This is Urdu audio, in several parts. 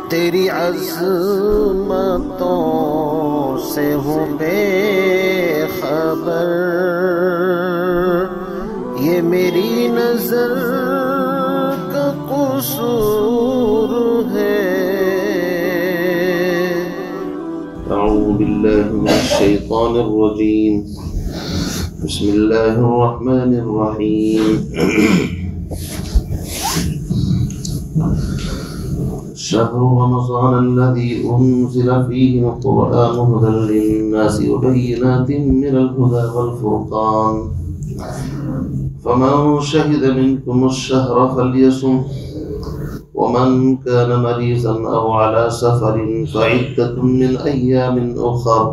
تیری عظمتوں سے ہوں بے خبر، یہ میری نظر کا قصور ہے۔ اعوذ باللہ من الشیطان الرجیم، بسم اللہ الرحمن الرحیم۔ شهر رمضان الذي أنزل فيه القرآن هدى للناس وبينات من الهدى والفرقان، فمن شهد منكم الشهر فليصم، ومن كان مريضا أو على سفر فعدة من أيام أخر،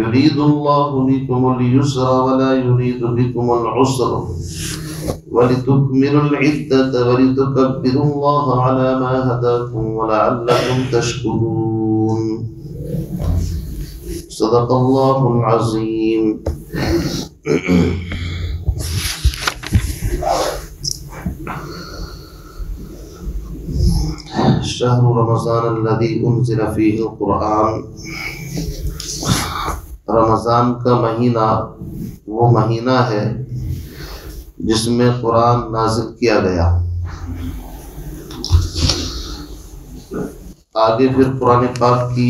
يريد الله بكم اليسر ولا يريد بكم العسر، وَلِتُكْمِلُوا الْعِدَّةَ وَلِتُكَبِّرُوا اللَّهَ عَلَى مَا هَدَاكُمْ وَلَعَلَّكُمْ تَشْكُرُونَ۔ صدق اللہ العظیم۔ شہر رمضان الذی انزل فیہ القرآن، رمضان کا مہینہ وہ مہینہ ہے جس میں قرآن نازل کیا گیا۔ آگے پھر قرآن پاک کی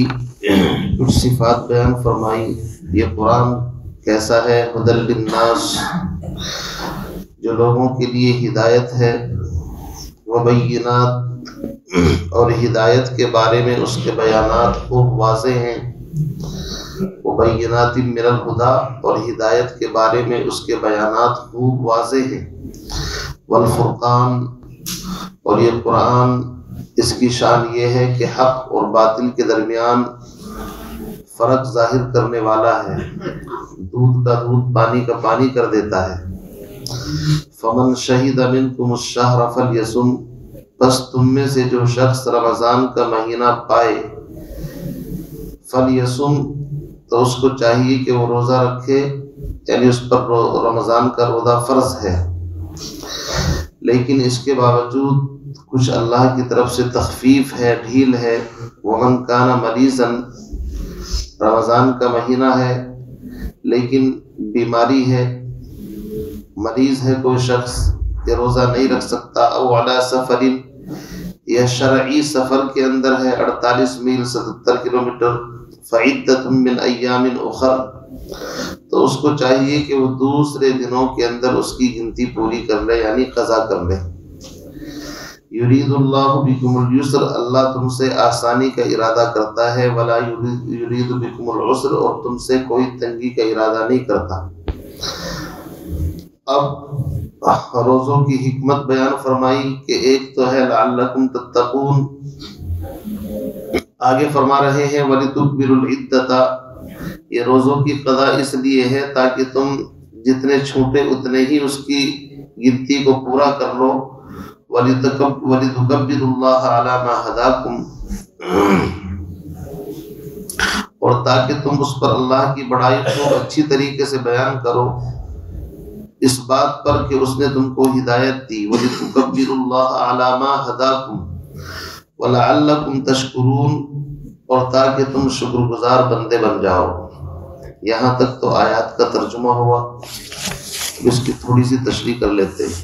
کچھ صفات بیان فرمائی۔ یہ قرآن کیسا ہے؟ ھدی للناس، جو لوگوں کے لیے ہدایت ہے، وبینات، اور ہدایت کے بارے میں اس کے بیانات خوب واضح ہیں، وبینات من الہدی، اور ہدایت کے بارے میں اس کے بیانات خوب واضح ہیں، والفرقان، اور یہ قرآن اس کی شان یہ ہے کہ حق اور باطل کے درمیان فرق ظاہر کرنے والا ہے، دودھ کا دودھ پانی کا پانی کر دیتا ہے۔ فمن شہد منکم الشہر فلیصم، بس تم میں سے جو شخص رمضان کا مہینہ پائے، فلیصم، تو اس کو چاہیے کہ وہ روزہ رکھے، یعنی اس پر رمضان کا روزہ فرض ہے، لیکن اس کے باوجود کچھ اللہ کی طرف سے تخفیف ہے، ڈھیل ہے۔ ومن کان مریضا، رمضان کا مہینہ ہے لیکن بیماری ہے، مریض ہے کوئی شخص کہ روزہ نہیں رکھ سکتا، او علی سفر، یا شرعی سفر کے اندر ہے، 48 میل 77 کلومیٹر، فعدۃ من ایام اخر، تو اس کو چاہیے کہ وہ دوسرے دنوں کے اندر اس کی گنتی پوری کر لے، یعنی قضا کر لے۔ یرید اللہ بکم الیسر، اللہ تم سے آسانی کا ارادہ کرتا ہے، ولا یرید بکم العسر، اور تم سے کوئی تنگی کا ارادہ نہیں کرتا۔ اب روزوں کی حکمت بیان فرمائی کہ ایک تو ہے لعلکم تتقون، آگے فرما رہے ہیں وَلِتُكْبِرُوا الْعِدَّةَ، یہ روزوں کی قضا اس لیے ہے تاکہ تم جتنے چھوٹے اتنے ہی اس کی گنتی کو پورا کر لو، وَلِتُكَبِّرُوا اللَّهَ عَلَى مَا هَدَاكُمْ، اور تاکہ تم اس پر اللہ کی بڑائی کو اچھی طریقے سے بیان کرو، اس بات پر کہ اس نے تم کو ہدایت دی، وَلِتُكَبِّرُوا اللَّهَ عَلَى مَا هَدَاكُمْ وَلَعَلَّكُمْ تَشْكُرُونَ، اور تاکہ تم شکر گزار بندے بن جاؤ۔ یہاں تک تو آیات کا ترجمہ ہوا، اس کی تھوڑی سی تشریح کر لیتے ہیں۔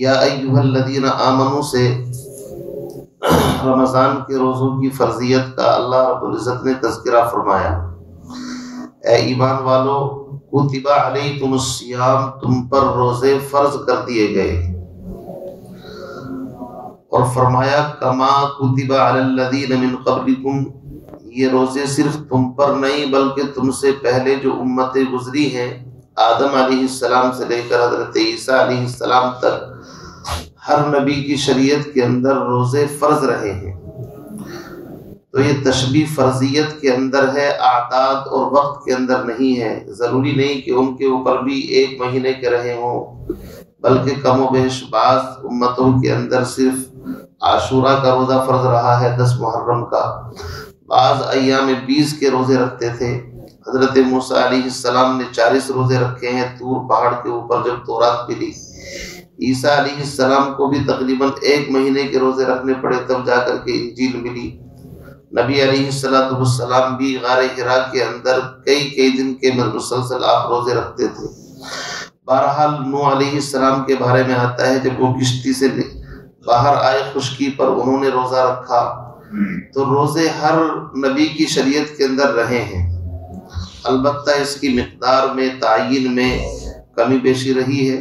یا ایھا الذین آمنوا سے رمضان کے روزوں کی فرضیت کا اللہ رب العزت نے تذکرہ فرمایا۔ اے ایمان والو، کتب علیکم الصیام، تم پر روزے فرض کر دیے گئے، اور فرمایا کما کتب علی الذین من قبلکم، یہ روزے صرف تم پر نہیں بلکہ تم سے پہلے جو امتیں گزری ہیں، آدم علیہ السلام سے لے کر حضرت عیسیٰ علیہ السلام تک، ہر نبی کی شریعت کے اندر روزے فرض رہے ہیں۔ تو یہ تشبیہ فرضیت کے اندر ہے، اعداد اور وقت کے اندر نہیں ہے۔ ضروری نہیں کہ ان کے اوپر بھی 1 مہینے کے رہے ہوں، بلکہ کم و بیش بعض امتوں کے اندر صرف عاشورہ کا روزہ فرض رہا ہے 10 محرم کا، بعض ایام 20 کے روزے رکھتے تھے۔ حضرت موسیٰ علیہ السلام نے 40 روزے رکھے ہیں طور پہاڑ کے اوپر جب تورات ملی. عیسیٰ علیہ السلام کو بھی تقریباً 1 مہینے کے روزے رکھنے پڑے تب جا کر کے انجیل ملی. نبی علیہ السلام بھی غار حرا کے اندر کئی دن کے مسلسل آپ روزے رکھتے تھے. بہرحال نوح علیہ السلام کے بارے میں آتا ہے جب وہ کشتی سے باہر آئے خشکی پر انہوں نے روزہ رکھا. تو روزے ہر نبی کی شریعت کے اندر رہے ہیں، البتہ اس کی مقدار میں تعین میں کمی بیشی رہی ہے.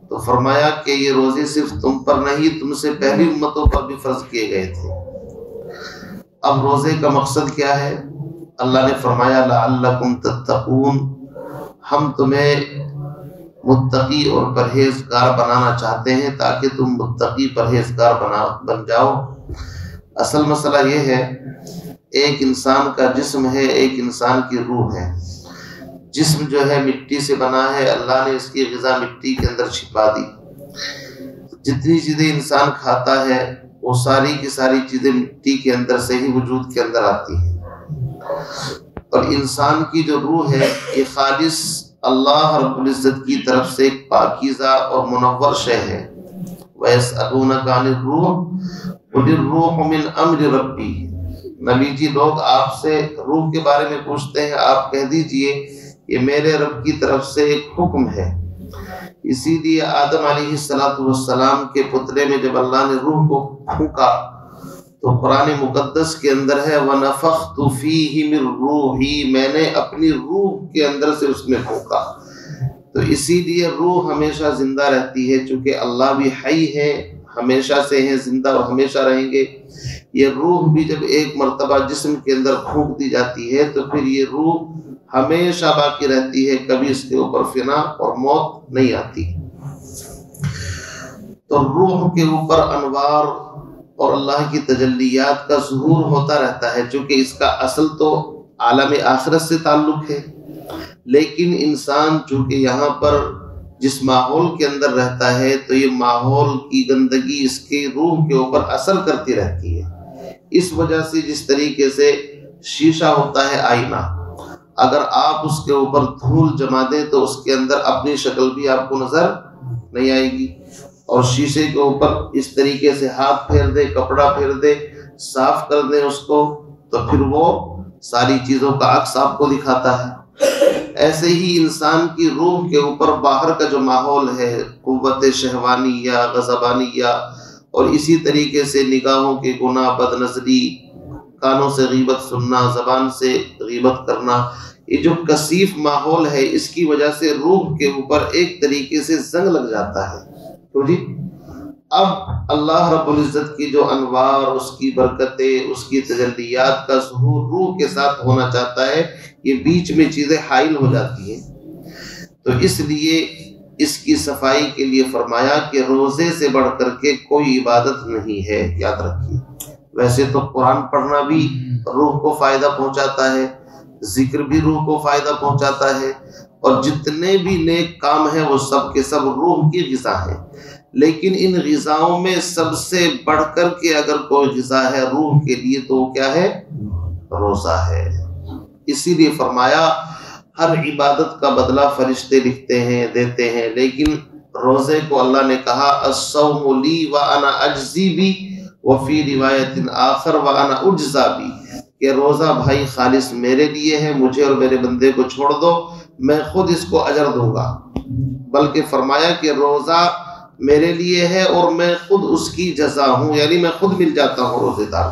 تو فرمایا کہ یہ روزے صرف تم پر نہیں تم سے پہلی امتوں پر بھی فرض کیے گئے تھے. اب روزے کا مقصد کیا ہے؟ اللہ نے فرمایا لعلکم تتقون، ہم تمہیں متقی اور پرہیزگار بنانا چاہتے ہیں تاکہ تم متقی پرہیزگار بن جاؤ. اصل مسئلہ یہ ہے، ایک انسان کا جسم ہے، ایک انسان کی روح ہے. جسم جو ہے مٹی سے بنا ہے، اللہ نے اس کی غذا مٹی کے اندر چھپا دی. جتنی چیزیں انسان کھاتا ہے وہ ساری کی ساری چیزیں مٹی کے اندر سے ہی وجود کے اندر آتی ہیں. اور انسان کی جو روح ہے یہ خالص اللہ رب العزت کی طرف سے ایک پاکیزہ اور منور شے ہے. وَيَسْأَلُونَكَ عَنِ الرُّوحِ قُلِ الرُّوحُ مِنْ أَمْرِ رَبِّي. نبی جی لوگ آپ سے روح کے بارے میں پوچھتے ہیں، آپ کہہ دیجئے یہ میرے رب کی طرف سے ایک حکم ہے. اسی لیے آدم علیہ السلام کے پتلے میں جب اللہ نے روح کو پھونکا تو قرآن مقدس کے اندر ہے وَنَفَخْتُ فِيهِ مِن رُّوحِي، میں نے اپنی روح کے اندر سے اس میں پھونکا. تو اسی لیے روح ہمیشہ زندہ رہتی ہے، چونکہ اللہ بھی حی ہے، ہمیشہ سے ہیں، زندہ اور ہمیشہ رہیں گے. یہ روح بھی جب ایک مرتبہ جسم کے اندر پھونک دی جاتی ہے تو پھر یہ روح ہمیشہ باقی رہتی ہے، کبھی اس کے اوپر فنا اور موت نہیں آتی. تو روح کے اوپر انوار اور اللہ کی تجلیات کا ظہور ہوتا رہتا ہے، چونکہ اس کا اصل تو عالم آخرت سے تعلق ہے. لیکن انسان چونکہ یہاں پر جس ماحول کے اندر رہتا ہے تو یہ ماحول کی گندگی اس کے روح کے اوپر اثر کرتی رہتی ہے. اس وجہ سے جس طریقے سے شیشہ ہوتا ہے آئینہ، اگر آپ اس کے اوپر دھول جما دیں تو اس کے اندر اپنی شکل بھی آپ کو نظر نہیں آئے گی. اور شیشے کے اوپر اس طریقے سے ہاتھ پھیر دے، کپڑا پھیر دے، صاف کر دیں اس کو تو پھر وہ ساری چیزوں کا عکس آپ کو دکھاتا ہے. ایسے ہی انسان کی روح کے اوپر باہر کا جو ماحول ہے، قوت شہوانیہ، غضبانیہ، اور اسی طریقے سے نگاہوں کے گناہ، بد نظری، کانوں سے غیبت سننا، زبان سے غیبت کرنا، یہ جو کثیف ماحول ہے اس کی وجہ سے روح کے اوپر ایک طریقے سے زنگ لگ جاتا ہے. تو جی اب اللہ رب العزت کی جو انوار، اس کی برکتیں، اس کی تجلیات کا ظہور روح کے ساتھ ہونا چاہتا ہے، یہ بیچ میں چیزیں حائل ہو جاتی ہیں. تو اس لیے اس کی صفائی کے لیے فرمایا کہ روزے سے بڑھ کر کے کوئی عبادت نہیں ہے، یاد رکھیے. ویسے تو قرآن پڑھنا بھی روح کو فائدہ پہنچاتا ہے، ذکر بھی روح کو فائدہ پہنچاتا ہے، اور جتنے بھی نیک کام ہیں وہ سب کے سب روح کی غذا ہیں. لیکن ان غذاؤں میں سب سے بڑھ کر کے اگر کوئی غذا ہے روح کے لیے تو وہ کیا ہے؟ روزہ ہے. اسی لیے فرمایا ہر عبادت کا بدلہ فرشتے لکھتے ہیں، دیتے ہیں، لیکن روزے کو اللہ نے کہا الصوم لی وانا اجزی بھی، وفی روایت آخر وانا اجزا بھی، کہ روزہ بھائی خالص میرے لیے ہے، مجھے اور میرے بندے کو چھوڑ دو، میں خود اس کو اجر دوں گا. بلکہ فرمایا کہ روزہ میرے لیے ہے اور میں خود اس کی جزا ہوں، یعنی میں خود مل جاتا ہوں روزے دار.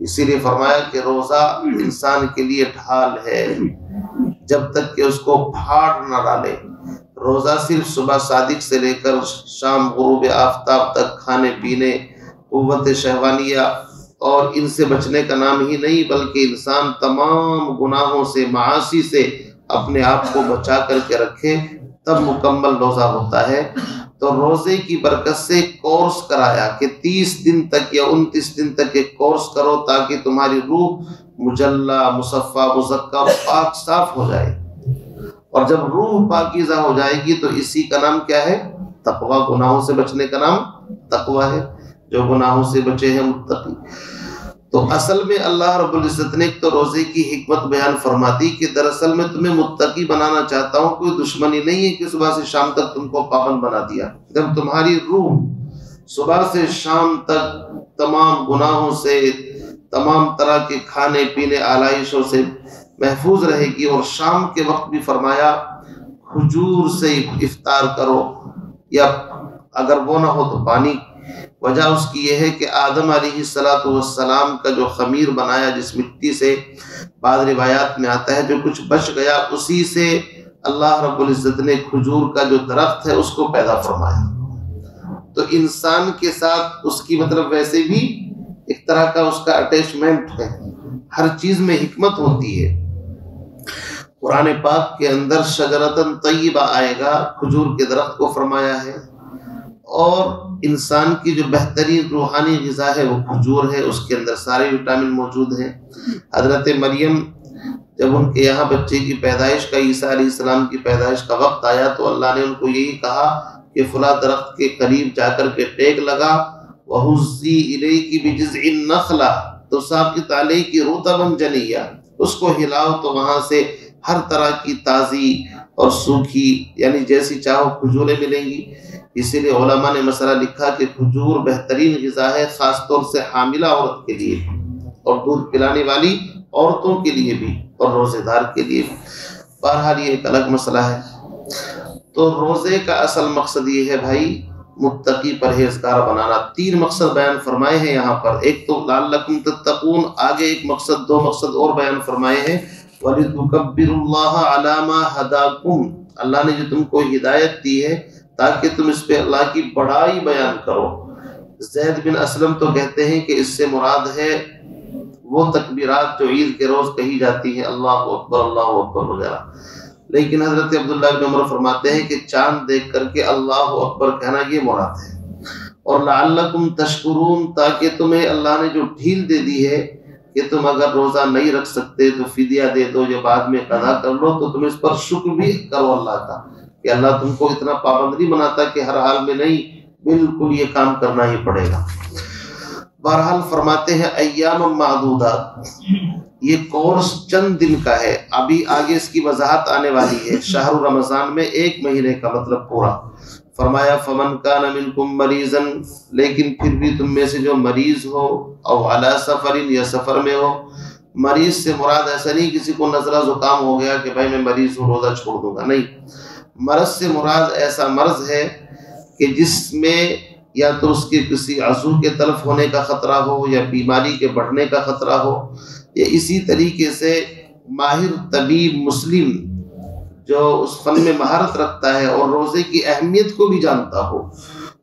اسی لیے فرمایا کہ روزہ انسان کے لیے ڈھال ہے جب تک کہ اس کو پھاڑ نہ ڈالے. روزہ صرف صبح صادق سے لے کر شام غروب آفتاب تک کھانے پینے، قوت شہوانیہ اور ان سے بچنے کا نام ہی نہیں، بلکہ انسان تمام گناہوں سے، معاصی سے اپنے آپ کو بچا کر کے رکھے تب مکمل روزہ ہوتا ہے. تو روزے کی برکت سے کورس کرایا کہ 30 دن تک یا 29 دن تک ایک کورس کرو تاکہ تمہاری روح مجلہ، مصفہ، مزکہ اور پاک صاف ہو جائے. اور جب روح پاکیزہ ہو جائے گی تو اسی کا نام کیا ہے؟ تقویٰ. گناہوں سے بچنے کا نام تقویٰ ہے. جو گناہوں سے بچے ہیں متقی. تو اصل میں اللہ رب العزت نے ایک تو روزے کی حکمت بیان فرما دی کہ دراصل میں تمہیں متقی بنانا چاہتا ہوں، کوئی دشمنی نہیں ہے کہ صبح سے شام تک تم کو پابند بنا دیا۔ جب تمہاری روح صبح سے شام تک تمام گناہوں سے، تمام طرح کے کھانے پینے آلائشوں سے محفوظ رہے گی، اور شام کے وقت بھی فرمایا کھجور سے افطار کرو، یا اگر وہ نہ ہو تو پانی۔ وجہ اس کی یہ ہے کہ آدم علیہ السلام کا جو خمیر بنایا جس مٹی سے، بعض روایات میں آتا ہے جو کچھ بچ گیا، اسی سے اللہ رب العزت نے کھجور کا جو درخت ہے اس کو پیدا فرمایا۔ تو انسان کے ساتھ اس کی مطلب ویسے بھی ایک طرح کا اس کا اٹیچمنٹ ہے، ہر چیز میں حکمت ہوتی ہے۔ قرآن پاک کے اندر شجرتن طیبہ آئے گا، کھجور کے درخت کو فرمایا ہے، اور انسان کی جو بہترین روحانی غذا ہے وہ کھجور ہے، اس کے اندر سارے وٹامن موجود ہیں۔ حضرت مریم جب ان کے یہاں بچے کی پیدائش کا، عیسیٰ علیہ السلام کی پیدائش کا وقت آیا، تو اللہ نے ان کو یہی کہا کہ فلاں درخت کے قریب جا کر کے ٹیک لگا، وَهُزِّي إِلَيْكِ بِجِذْعِ النَّخْلَةِ تُسَاقِطُ عَلَيْكِ رُطَبًا جَنِيًّا، اس کو ہلاؤ تو وہاں سے ہر طرح کی تازی اور سوکھی یعنی جیسی چاہو کھجوریں ملیں گی۔ اسی لیے علماء نے مسئلہ لکھا کہ کھجور بہترین غذا ہے، خاص طور سے حاملہ عورت کے لیے، اور دودھ پلانے والی عورتوں کے لیے بھی، اور روزے دار کے لیے بھی۔ بہرحال یہ ایک الگ مسئلہ ہے۔ تو روزے کا اصل مقصد یہ ہے بھائی، متقی پرہیزگار بنانا۔ 3 مقصد بیان فرمائے ہیں یہاں پر، ایک تو لعلکم تتقون، آگے ایک مقصد 2 مقصد اور بیان فرمائے ہیں، وَلِتُكَبِّرُوا اللَّهَ عَلَى مَا هَدَاكُمْ، اللہ نے جو تم کو ہدایت دی ہے تاکہ تم اس پہ اللہ کی بڑائی بیان کرو۔ زید بن اسلم تو کہتے ہیں کہ اس سے مراد ہے وہ تکبیرات جو عید کے روز کہی جاتی ہیں، اللہ اکبر وغیرہ، لیکن حضرت عبداللہ بن عمر فرماتے ہیں کہ چاند دیکھ کر کے اللہ اکبر کہنا یہ مراد ہے۔ اور لعلکم تشکرون، تاکہ تمہیں اللہ نے جو ڈھیل دے دی ہے کہ تم اگر روزہ نہیں رکھ سکتے تو فدیہ دے دو یا بعد میں قضا کر لو، تو تم اس پر شکر بھی کرو اللہ کا کہ اللہ تم کو اتنا پابند نہیں بناتا کہ ہر حال میں نہیں، بالکل یہ کام کرنا ہی پڑے گا۔ بہرحال فرماتے ہیں ایام معدودات، یہ کورس چند دن کا ہے، ابھی آگے اس کی وضاحت آنے والی ہے۔ شہر رمضان میں 1 مہینے کا مطلب پورا فرمایا، فمن کان منکم مریضا، لیکن پھر بھی تم میں سے جو مریض ہو، او علی سفر، یا سفر میں ہو۔ مریض سے مراد ایسا نہیں کسی کو نزلہ زکام ہو گیا کہ بھائی میں مریض ہوں روزہ چھوڑ دوں گا، نہیں، مرض سے مراد ایسا مرض ہے کہ جس میں یا تو اس کے کسی عضو کے تلف ہونے کا خطرہ ہو، یا بیماری کے بڑھنے کا خطرہ ہو، یا اسی طریقے سے ماہر طبیب مسلم جو اس فن میں مہارت رکھتا ہے اور روزے کی اہمیت کو بھی جانتا ہو،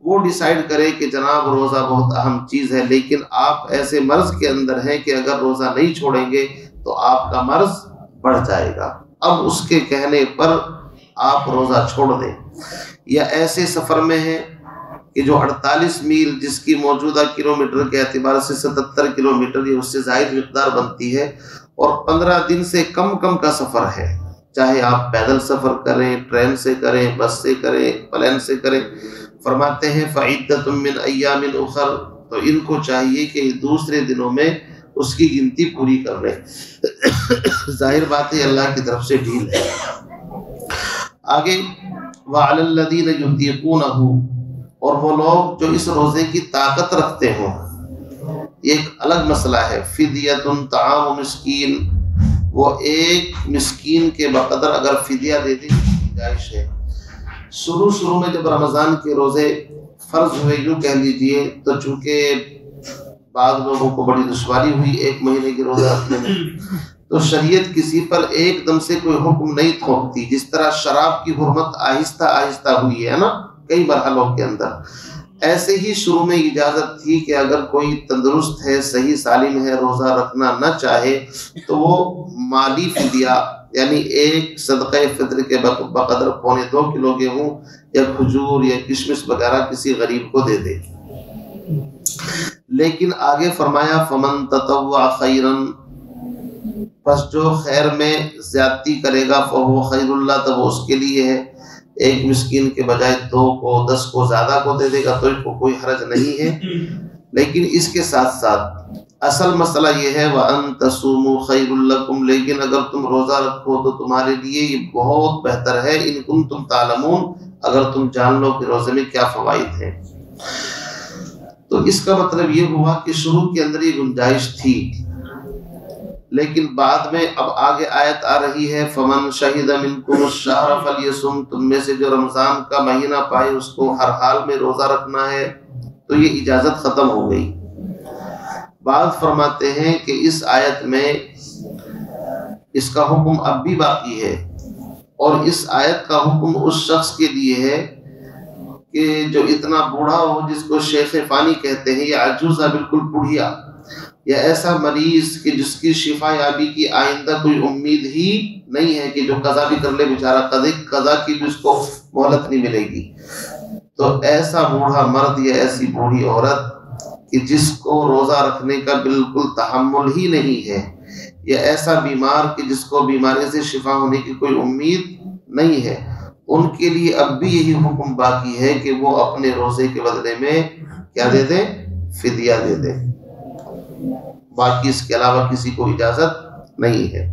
وہ ڈیسائیڈ کرے کہ جناب روزہ بہت اہم چیز ہے، لیکن آپ ایسے مرض کے اندر ہیں کہ اگر روزہ نہیں چھوڑیں گے تو آپ کا مرض بڑھ جائے گا، اب اس کے کہنے پر آپ روزہ چھوڑ دیں۔ یا ایسے سفر میں ہیں کہ جو 48 میل جس کی موجودہ کلومیٹر کے اعتبار سے 77 کلومیٹر یا اس سے زائد مقدار بنتی ہے، اور 15 دن سے کم کا سفر ہے، چاہے آپ پیدل سفر کریں، ٹرین سے کریں، بس سے کریں، پلین سے کریں۔ فرماتے ہیں فعدۃ من ایام اخر، تو ان کو چاہیے کہ دوسرے دنوں میں اس کی گنتی پوری کر لیں۔ ظاہر بات ہے اللہ کی طرف سے ڈھیل ہے۔ آگے وعلی الذین یطیقونہ، اور وہ لوگ جو اس روزے کی طاقت رکھتے ہوں، یہ ایک الگ مسئلہ ہے۔ فدیۃ طعام مسکین، وہ ایک مسکین کے بقدر اگر فدیہ دے دیں گنجائش ہے۔ شروع میں جب رمضان کے روزے فرض ہوئے، یوں کہہ لیجئے، تو چونکہ بعض لوگوں کو بڑی دشواری ہوئی 1 مہینے کے روزے رکھنے میں، تو شریعت کسی پر ایک دم سے کوئی حکم نہیں تھوپتی، جس طرح شراب کی حرمت آہستہ آہستہ ہوئی ہے نا کئی مرحلوں کے اندر، ایسے ہی شروع میں اجازت تھی کہ اگر کوئی تندرست ہے، صحیح سالم ہے، روزہ رکھنا نہ چاہے تو وہ مالی فدیہ یعنی ایک صدقہ فطر کے بقدر 2.25 کلو گیہوں یا کھجور یا کشمش وغیرہ کسی غریب کو دے دے۔ لیکن آگے فرمایا فمن تطوع خیرا، پس جو خیر میں زیادتی کرے گا فہو خیر اللہ، تو وہ اس کے لیے ہے، ایک مسکین کے بجائے 2 کو 10 کو زیادہ کو دے دے گا تو اس کو کوئی حرج نہیں ہے۔ لیکن اس کے ساتھ ساتھ اصل مسئلہ یہ ہے وَأَن تَصُومُوا خَيْرٌ لَكُمْ، لیکن اگر تم روزہ رکھو تو تمہارے لیے یہ بہت بہتر ہے، ان کنتم تعلمون، اگر تم جان لو کہ روزے میں کیا فوائد ہیں۔ تو اس کا مطلب یہ ہوا کہ شروع کے اندر یہ گنجائش تھی، لیکن بعد میں اب آگے آیت آ رہی ہے فَمَن شَهِدَ مِنْكُمُ الشَّهْرَ فَلْيَصُمْ، تم میں سے جو رمضان کا مہینہ پائے اس کو ہر حال میں روزہ رکھنا ہے، تو یہ اجازت ختم ہو گئی۔ بعض فرماتے ہیں کہ اس آیت میں اس کا حکم اب بھی باقی ہے، اور اس آیت کا حکم اس شخص کے لیے ہے کہ جو اتنا بوڑھا ہو، جس کو شیخ فانی کہتے ہیں، یا عجوزہ، بالکل بوڑھیا، یا ایسا مریض کہ جس کی شفا یابی کی آئندہ کوئی امید ہی نہیں ہے، کہ جو قضا بھی کر لے بیچارہ، قضا کی بھی اس کو مہلت نہیں ملے گی، تو ایسا بوڑھا مرد یا ایسی بوڑھی عورت کہ جس کو روزہ رکھنے کا بالکل تحمل ہی نہیں ہے، یا ایسا بیمار کہ جس کو بیماری سے شفا ہونے کی کوئی امید نہیں ہے، ان کے لیے اب بھی یہی حکم باقی ہے کہ وہ اپنے روزے کے بدلے میں کیا دے دیں؟ فدیہ دے دیں۔ باقی اس کے علاوہ کسی کو اجازت نہیں ہے۔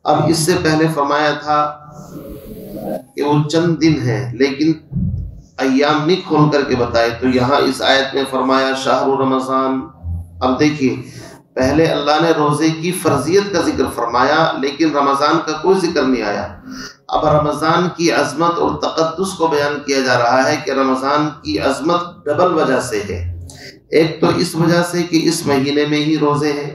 اب اس سے پہلے فرمایا تھا کہ وہ چند دن ہیں، لیکن ایام نہیں کھول کر کے بتائے، تو یہاں اس آیت میں فرمایا شہر رمضان۔ اب دیکھیے، پہلے اللہ نے روزے کی فرضیت کا ذکر فرمایا، لیکن رمضان کا کوئی ذکر نہیں آیا۔ اب رمضان کی عظمت اور تقدس کو بیان کیا جا رہا ہے کہ رمضان کی عظمت ڈبل وجہ سے ہے۔ ایک تو اس وجہ سے کہ اس مہینے میں ہی روزے ہیں،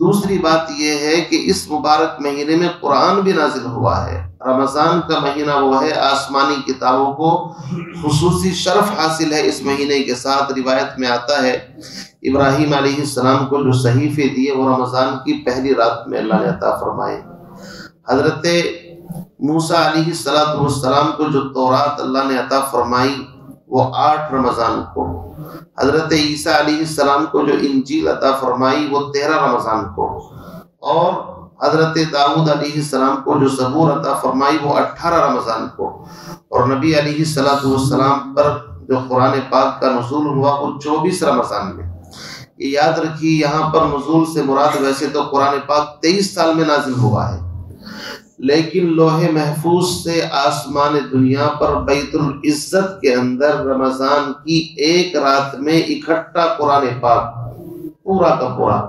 دوسری بات یہ ہے کہ اس مبارک مہینے میں قرآن بھی نازل ہوا ہے۔ رمضان کا مہینہ وہ ہے، آسمانی کتابوں کو خصوصی شرف حاصل ہے اس مہینے کے ساتھ۔ روایت میں آتا ہے ابراہیم علیہ السلام کو جو صحیفے دیے وہ رمضان کی پہلی رات میں اللہ نے عطا فرمائے۔ حضرت موسیٰ علیہ السلام کو جو تورات اللہ نے عطا فرمائی وہ 8 رمضان کو، حضرت عیسیٰ علیہ السلام کو جو انجیل عطا فرمائی وہ 13 رمضان کو، اور حضرت داؤد علیہ السلام کو جو زبور عطا فرمائی وہ 18 رمضان کو، اور نبی علیہ السلام پر جو قرآن پاک کا نزول ہوا وہ 24 رمضان میں۔ یہ یاد رکھیے، یہاں پر نزول سے مراد ویسے تو قرآن پاک 23 سال میں نازل ہوا ہے، لیکن لوح محفوظ سے آسمان دنیا پر بیت العزت کے اندر رمضان کی ایک رات میں اکٹھا قرآن پاک پورا کا پورا،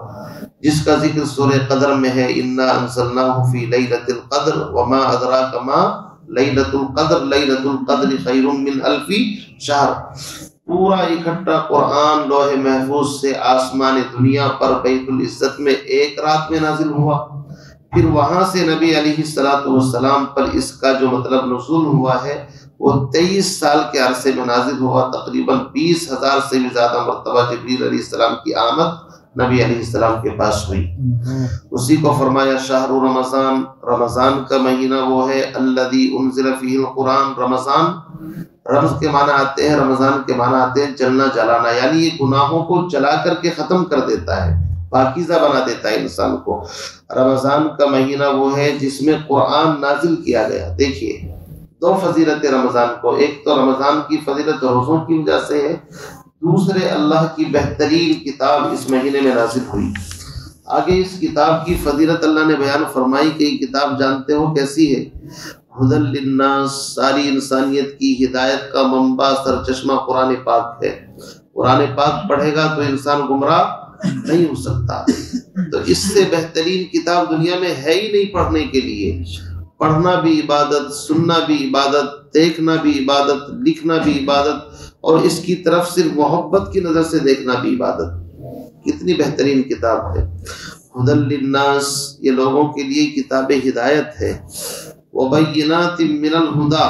جس کا ذکر سورہ قدر میں ہے، انا انزلناہ فی لیلۃ القدر وما ادراک ما لیلۃ القدر لیلۃ القدر خیر من الف شہر، پورا اکٹھا قرآن لوح محفوظ سے آسمان دنیا پر بیت العزت میں ایک رات میں نازل ہوا۔ پھر وہاں سے نبی علیہ السلام پر اس کا جو مطلب نزول ہوا ہے وہ 23 سال کے عرصے میں نازل ہوا۔ تقریباً 20,000 سے بھی زیادہ مرتبہ جبریل علیہ السلام کی آمد نبی علیہ السلام کے پاس ہوئی۔ اسی کو فرمایا شہر رمضان، رمضان کا مہینہ وہ ہے الذی انزل فیہ القرآن۔ رمضان، رمض کے معنی آتے ہیں، رمضان کے معنی آتے ہیں جلنا جلانا، یعنی یہ گناہوں کو جلا کر کے ختم کر دیتا ہے، پاکیزہ بنا دیتا ہے انسان کو۔ رمضان کا مہینہ وہ ہے جس میں قرآن نازل کیا گیا۔ دیکھیے 2 فضیلت رمضان کو، ایک تو رمضان کی فضیلت روزوں کی وجہ سے ہے، دوسرے اللہ کی بہترین کتاب اس مہینے میں نازل ہوئی۔ آگے اس کتاب کی فضیلت اللہ نے بیان فرمائی کہ یہ کتاب جانتے ہو کیسی ہے؟ ہدی للناس، ساری انسانیت کی ہدایت کا منبع سرچشمہ قرآن پاک ہے۔ قرآن پاک پڑھے گا تو انسان گمراہ نہیں ہو سکتا، تو اس سے بہترین کتاب دنیا میں ہے ہی نہیں پڑھنے کے لیے۔ پڑھنا بھی عبادت، سننا بھی عبادت، دیکھنا بھی عبادت، لکھنا بھی عبادت، اور اس کی طرف صرف محبت کی نظر سے دیکھنا بھی عبادت۔ کتنی بہترین کتاب ہے۔ ہدی للناس، یہ لوگوں کے لیے کتاب ہدایت ہے۔ وبینات من الہدی،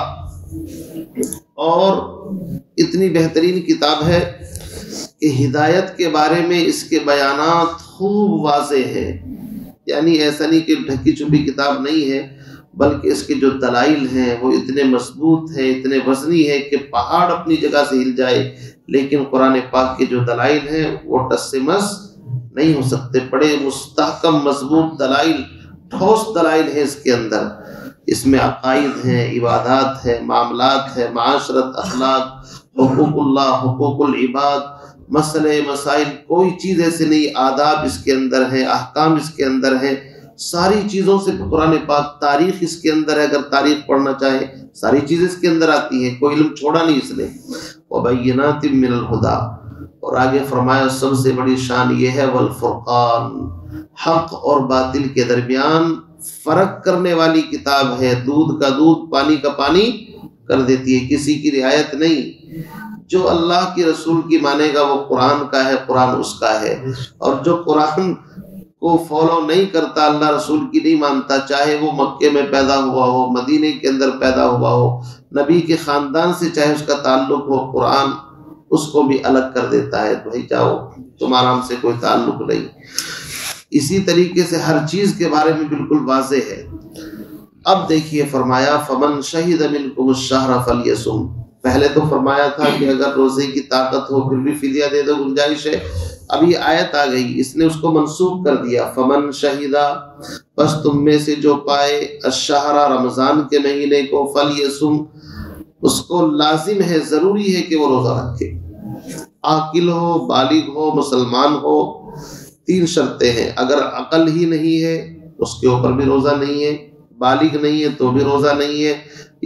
اور اتنی بہترین کتاب ہے کہ ہدایت کے بارے میں اس کے بیانات خوب واضح ہے، یعنی ایسا نہیں کہ ڈھکی چھپی کتاب نہیں ہے، بلکہ اس کے جو دلائل ہیں وہ اتنے مضبوط ہیں، اتنے وزنی ہے کہ پہاڑ اپنی جگہ سے ہل جائے، لیکن قرآن پاک کے جو دلائل ہیں وہ ٹس سے مس نہیں ہو سکتے۔ بڑے مستحکم مضبوط دلائل، ٹھوس دلائل ہیں اس کے اندر۔ اس میں عقائد ہیں، عبادات ہیں، معاملات ہیں، معاشرت، اخلاق، حقوق اللہ، حقوق العباد، مسئلے مسائل کوئی چیز ایسے نہیں، آداب اس کے اندر ہیں، احکام اس کے اندر ہیں، ساری چیزوں سے قرآن پاک، تاریخ اس کے اندر ہے، اگر تاریخ پڑھنا چاہے ساری چیزیں اس کے اندر آتی ہیں، کوئی علم چھوڑا نہیں اس نے۔ وبینات من الہدی، اور آگے فرمایا سب سے بڑی شان یہ ہے والفرقان، حق اور باطل کے درمیان فرق کرنے والی کتاب ہے، دودھ کا دودھ پانی کا پانی کر دیتی ہے، کسی کی رعایت نہیں۔ جو اللہ کی رسول کی مانے گا وہ قرآن کا ہے، قرآن اس کا ہے، اور جو قرآن کو فالو نہیں کرتا، اللہ رسول کی نہیں مانتا، چاہے وہ مکے میں پیدا ہوا ہو، مدینے کے اندر پیدا ہوا ہو، نبی کے خاندان سے چاہے اس کا تعلق ہو، قرآن اس کو بھی الگ کر دیتا ہے، بھائی جاؤ تمہارا ہم سے کوئی تعلق نہیں۔ اسی طریقے سے ہر چیز کے بارے میں بالکل واضح ہے۔ اب دیکھیے فرمایا فمن شہد منکم الشہر فلیصم، پہلے تو فرمایا تھا کہ اگر روزے کی طاقت ہو پھر بھی فدیہ دے دو، گنجائش ہے۔ اب یہ آیت آ گئی، اس نے اس کو منسوخ کر دیا، فمن شہدہ، بس تم میں سے جو پائے، الشہر رمضان کے مہینے کو، فلیصم، اس کو لازم ہے، ضروری ہے کہ وہ روزہ رکھے، عاقل ہو، بالغ ہو، مسلمان ہو۔ 3 شرطیں ہیں، اگر عقل ہی نہیں ہے اس کے اوپر بھی روزہ نہیں ہے، بالغ نہیں ہے تو بھی روزہ نہیں ہے،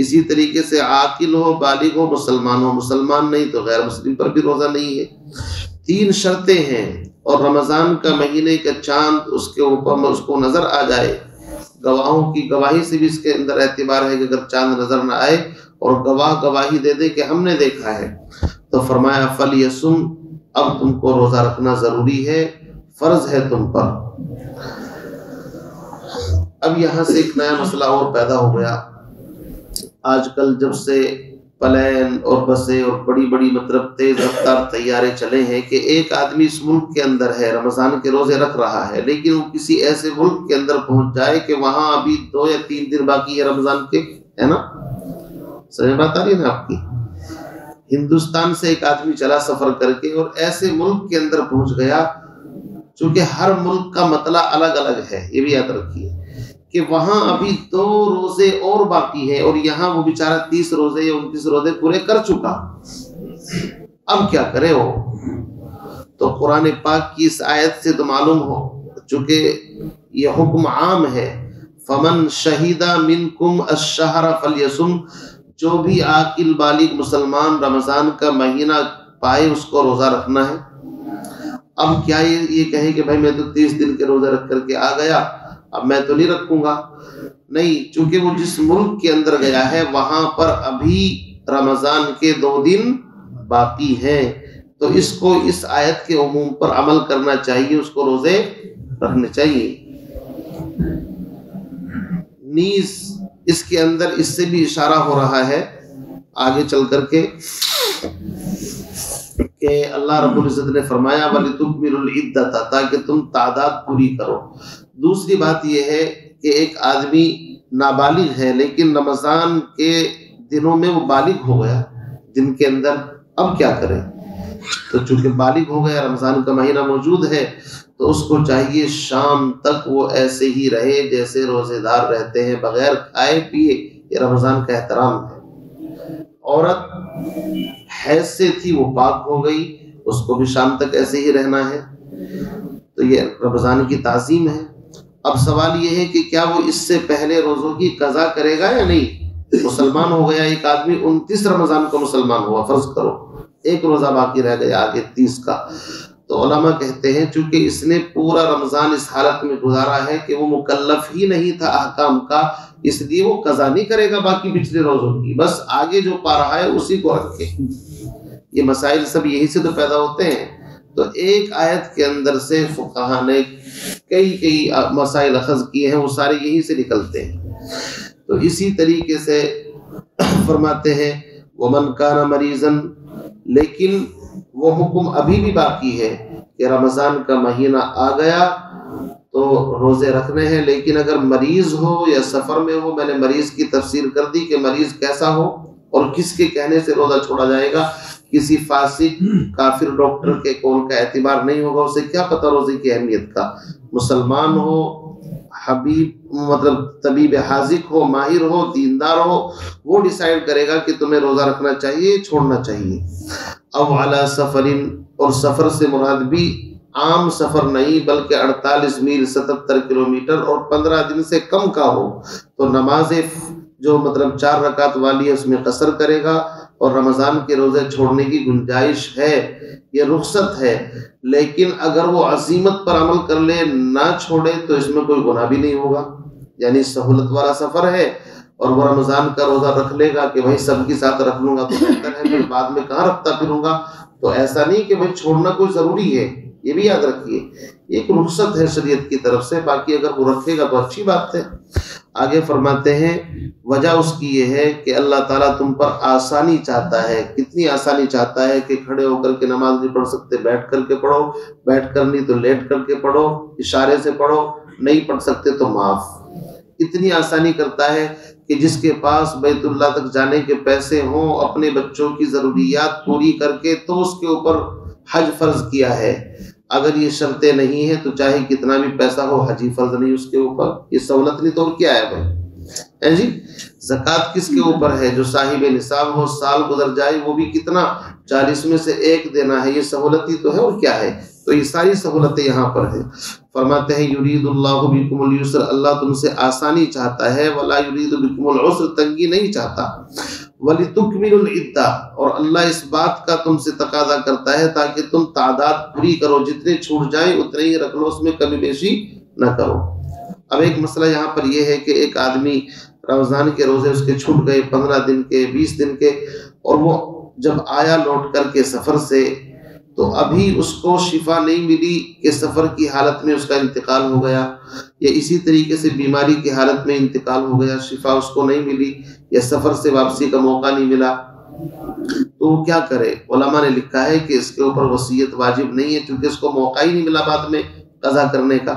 اسی طریقے سے عاقل ہو، بالغ ہو، مسلمان نہیں تو غیر مسلم پر بھی روزہ نہیں ہے۔ 3 شرطیں ہیں، اور رمضان کا مہینے کا چاند اس کے اوپر اس کو نظر آ جائے، گواہوں کی گواہی سے بھی اس کے اندر اعتبار ہے کہ اگر چاند نظر نہ آئے اور گواہ گواہی دے دے کہ ہم نے دیکھا ہے، تو فرمایا فلیصم، اب تم کو روزہ رکھنا ضروری ہے، فرض ہے تم پر۔ اب یہاں سے ایک نیا مسئلہ اور پیدا ہو گیا، آج کل جب سے پلین اور بسیں اور بڑی بڑی مطلب تیز رفتار طیارے چلے ہیں کہ ایک آدمی اس ملک کے اندر ہے، رمضان کے روزے رکھ رہا ہے، لیکن وہ کسی ایسے ملک کے اندر پہنچ جائے کہ وہاں ابھی 2 یا 3 دن باقی ہے رمضان کے، ہے نا، سمجھ بات آ رہی ہے نا آپ کی؟ ہندوستان سے ایک آدمی چلا سفر کر کے اور ایسے ملک کے اندر پہنچ گیا، چونکہ ہر ملک کا مطلع الگ الگ ہے، یہ بھی یاد رکھیے کہ وہاں ابھی 2 روزے اور باقی ہے، اور یہاں وہ بیچارہ 30 روزے یا 29 روزے پورے کر چکا، اب کیا کرے وہ؟ تو قرآن پاک کی اس آیت سے تو معلوم ہو، چونکہ یہ حکم عام ہے، فمن شہید منکم الشہر فلیصم، جو بھی عاقل بالغ مسلمان رمضان کا مہینہ پائے اس کو روزہ رکھنا ہے۔ اب کیا یہ کہے کہ بھائی میں تو 30 دن کے روزے رکھ کر کے آ گیا، اب میں تو نہیں رکھوں گا، نہیں، چونکہ وہ جس ملک کے اندر گیا ہے وہاں پر ابھی رمضان کے 2 دن باقی ہیں، تو اس کو اس آیت کے عموم پر عمل کرنا چاہیے، اس کو روزے رکھنے چاہیے۔ نیز اس کے اندر اس سے بھی اشارہ ہو رہا ہے آگے چل کر کے کہ اللہ رب العزت نے فرمایا وَلِتُكْمِلُوا الْعِدَّةَ، تاکہ تم تعداد پوری کرو۔ دوسری بات یہ ہے کہ ایک آدمی نابالغ ہے لیکن رمضان کے دنوں میں وہ بالغ ہو گیا جن کے اندر، اب کیا کرے؟ تو چونکہ بالغ ہو گیا، رمضان کا مہینہ موجود ہے، تو اس کو چاہیے شام تک وہ ایسے ہی رہے جیسے روزے دار رہتے ہیں، بغیر کھائے پیے، یہ رمضان کا احترام ہے۔ عورت حیض سے تھی وہ پاک ہو گئی، اس کو بھی شام تک ایسے ہی رہنا ہے، تو یہ رمضان کی تعظیم ہے۔ اب سوال یہ ہے کہ کیا وہ اس سے پہلے روزوں کی قضا کرے گا یا نہیں؟ مسلمان ہو گیا ایک آدمی، 29 رمضان کو مسلمان ہوا، فرض کرو ایک روزہ باقی رہ گیا آگے 30 کا، تو علماء کہتے ہیں چونکہ اس نے پورا رمضان اس حالت میں گزارا ہے کہ وہ مکلف ہی نہیں تھا احکام کا، اس لیے وہ قضا نہیں کرے گا باقی پچھلے روزوں کی، بس آگے جو پا رہا ہے اسی کو رکھے۔ یہ مسائل سب یہی سے تو پیدا ہوتے ہیں، تو ایک آیت کے اندر سے فقہاء نے کئی مسائل اخذ کیے ہیں، وہ سارے یہی سے نکلتے ہیں۔ تو اسی طریقے سے فرماتے ہیں وَمَنْ كَانَ مَرِيضًا، لیکن وہ حکم ابھی بھی باقی ہے کہ رمضان کا مہینہ آ گیا تو روزے رکھنے ہیں، لیکن اگر مریض ہو یا سفر میں ہو، میں نے مریض کی تفسیر کر دی کہ مریض کیسا ہو اور کس کے کہنے سے روزہ چھوڑا جائے گا، کسی فاسق کافر ڈاکٹر کے قول کا اعتبار نہیں ہوگا، اسے کیا پتہ روزے کی اہمیت کا، مسلمان ہو، حبیب مطلب طبیب حاذق ہو، ماہر ہو، دیندار ہو، وہ ڈیسائیڈ کرے گا کہ تمہیں روزہ رکھنا چاہیے چھوڑنا چاہیے۔ او علی سفرن، اور سفر سے مراد بھی عام سفر نہیں بلکہ 48 میل 77 کلومیٹر اور 15 دن سے کم کا ہو تو نماز جو مطلب 4 رکعت والی ہے اس میں قصر کرے گا، اور رمضان کے روزے چھوڑنے کی گنجائش ہے، یہ رخصت ہے۔ لیکن اگر وہ عزیمت پر عمل کر لے نہ چھوڑے تو اس میں کوئی گناہ بھی نہیں ہوگا، یعنی سہولت والا سفر ہے اور وہ رمضان کا روزہ رکھ لے گا کہ بھائی سب کے ساتھ رکھ لوں گا تو بہتر ہے، پھر بعد میں کہاں رکھتا پھروں گا، تو ایسا نہیں کہ بھائی چھوڑنا کوئی ضروری ہے، یہ بھی یاد رکھیے ایک رخصت ہے شریعت کی طرف سے، باقی اگر وہ رکھے گا تو اچھی بات ہے۔ آگے فرماتے ہیں وجہ اس کی یہ ہے کہ اللہ تعالیٰ تم پر آسانی چاہتا ہے۔ کتنی آسانی چاہتا ہے کہ کھڑے ہو کر کے نماز نہیں پڑھ سکتے بیٹھ کر کے پڑھو، بیٹھ کر نہیں تو لیٹ کر کے پڑھو، اشارے سے پڑھو، نہیں پڑھ سکتے تو معاف۔ اتنی آسانی کرتا ہے کہ جس کے پاس بیت اللہ تک جانے کے پیسے ہوں، اپنے بچوں کی ضروریات پوری کر کے تو اس کے اوپر حج فرض کیا ہے، اگر یہ شرطیں نہیں ہیں تو چاہے کتنا بھی پیسہ ہو حج فرض نہیں اس کے اوپر، یہ سہولت نہیں تو اور کیا ہے بھائی جی۔ زکوٰۃ کس کے اوپر ہے؟ جو صاحب نصاب ہو، سال گزر جائے وہ بھی کتنا 40 میں سے 1 دینا ہے، یہ سہولت ہی تو ہے اور کیا ہے، تو یہ ساری سہولتیں یہاں پر ہے۔ فرماتے ہیں یرید اللہ بکم اليسر، اللہ تم سے آسانی چاہتا ہے، ولا یرید بکم العسر، تنگی نہیں چاہتا، وَلِتُكْمِلُوا الْعِدَّةَ، اور اللہ اس بات کا تم سے تقاضا کرتا ہے تاکہ تم تعداد پوری کرو، جتنے چھوٹ جائیں اتنے ہی رکھ لو، اس میں کمی بیشی نہ کرو۔ اب ایک مسئلہ یہاں پر یہ ہے کہ ایک آدمی رمضان کے روزے اس کے چھوٹ گئے 15 دن کے 20 دن کے، اور وہ جب آیا لوٹ کر کے سفر سے تو ابھی اس کو شفا نہیں ملی کہ سفر کی حالت میں اس کا انتقال ہو گیا، یا اسی طریقے سے بیماری کی حالت میں انتقال ہو گیا، شفا اس کو نہیں ملی، یا سفر سے واپسی کا موقع نہیں ملا، تو وہ کیا کرے؟ علماء نے لکھا ہے کہ اس کے اوپر وصیت واجب نہیں ہے کیونکہ اس کو موقع ہی نہیں ملا بعد میں قضا کرنے کا۔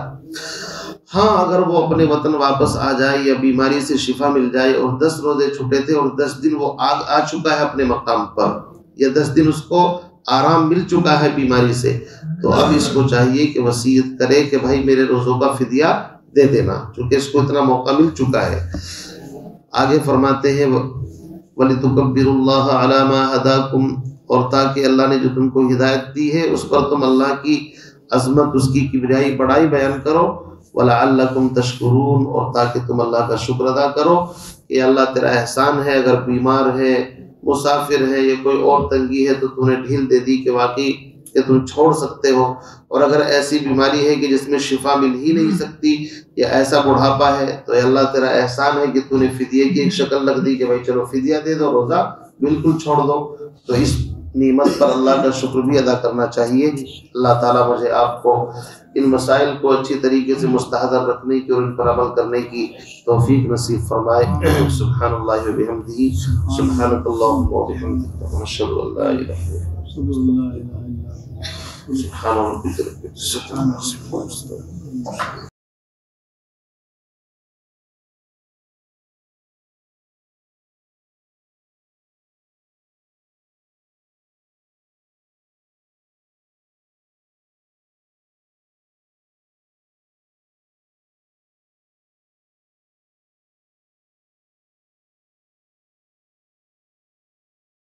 ہاں اگر وہ اپنے وطن واپس آ جائے یا بیماری سے شفا مل جائے اور 10 روزے چھوٹے تھے اور 10 دن وہ آ چکا ہے اپنے مقام پر، یا 10 دن اس کو آرام مل چکا ہے بیماری سے، تو اب اس کو چاہیے کہ وصیت کرے کہ بھائی میرے روزوں کا فدیہ دے دینا، چونکہ اس کو اتنا موقع مل چکا ہے۔ آگے فرماتے ہیں وَلِتُكَبِّرُوا اللَّهَ عَلَى مَا هَدَاكُمْ، اور تاکہ اللہ نے جو تم کو ہدایت دی ہے اس پر تم اللہ کی عظمت، اس کی کبریائی بڑائی بیان کرو، وَلَعَلَّكُمْ تَشْكُرُونَ، اور تاکہ تم اللہ کا شکر ادا کرو کہ اللہ تیرا احسان ہے، اگر بیمار ہے، مسافر ہے یا کوئی اور تنگی ہے تو تم نے ڈھیل دے دی کہ واقعی کہ تم چھوڑ سکتے ہو، اور اگر ایسی بیماری ہے کہ جس میں شفا مل ہی نہیں سکتی یا ایسا بڑھاپا ہے تو اے اللہ تیرا احسان ہے کہ تو نے فدیے کی ایک شکل رکھ دی کہ بھائی چلو فدیہ دے دو، روزہ بالکل چھوڑ دو، تو اس نعمت پر اللہ کا شکر بھی ادا کرنا چاہیے۔ اللہ تعالیٰ مجھے آپ کو ان مسائل کو اچھی طریقے سے مستحضر رکھنے کی اور ان پر عمل کرنے کی توفیق نصیب فرمائے۔ سبحان اللہ و بحمدہ، سبحانک اللہم و بحمدک، اشہد ان لا الہ الا انت، سبحان ربک رب العزۃ عما یصفون۔